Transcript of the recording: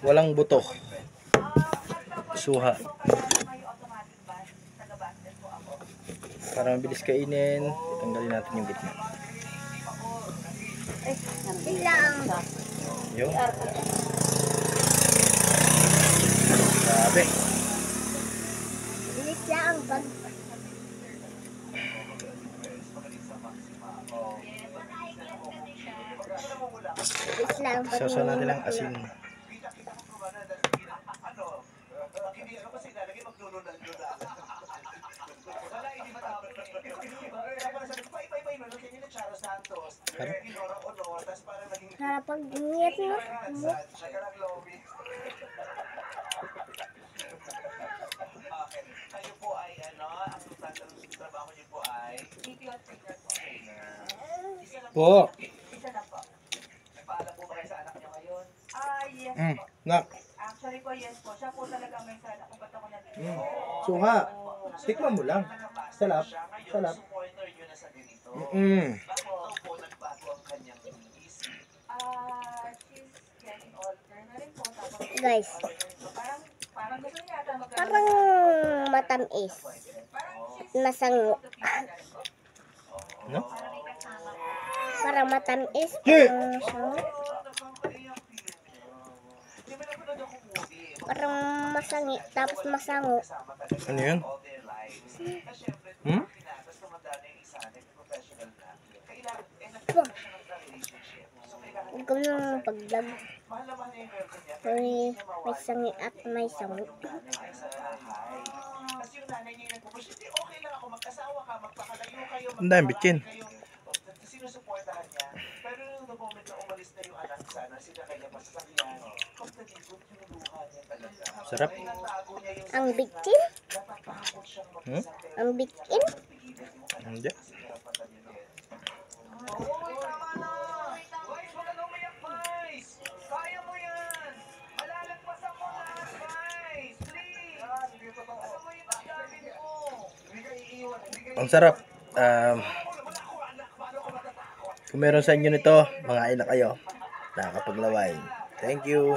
Walang buto. Suha. Para mabilis kainin, tanggalin natin yung gitna. Yun. Grabe. Bilis lang pag Sausaw natin ang asin. harap pag ngiyat mo. Kayo po ay ang trabaho niyo po ay Po. isa na po. Nagpaalam po ba kayo sa anak niyo ngayon? Yes po. Nak. Actually po, yes po. Siya po talaga may sana kung ba't ako nandito. Suha. Tikman mo lang. Sarap. Sarap. Supporter niyo na sa ganito. Bakit daw po nagbago ang kanyang isip? She's getting older na rin po. Tapos, Guys, parang gusto niya ata parang matamis. Masango. No? Parang matamis. Parang masango. Parang masangi. Tapos masango. Ano yun? Ikaw nang pagdag. May sangi at may sango. Ang dami bitchin. Sinusuportahan niya. Pero nung the moment na umalis na yung anak sana, sila kanya masasakyan. Pagtalikod yung luha niya talaga. Sarap. Ang bitchin? Natatakot siyang Ang bitchin? Hindi. Uy, tama na! Guys, wag ka na umiyak, guys! Kaya mo yan! Malalagpasan mo lahat, guys! Please! Alam mo yung pagdating mo! Hindi ka iiwan, hindi ka Ang sarap. Kung meron sa inyo nito, mga ina kayo, nakakapaglaway. Thank you.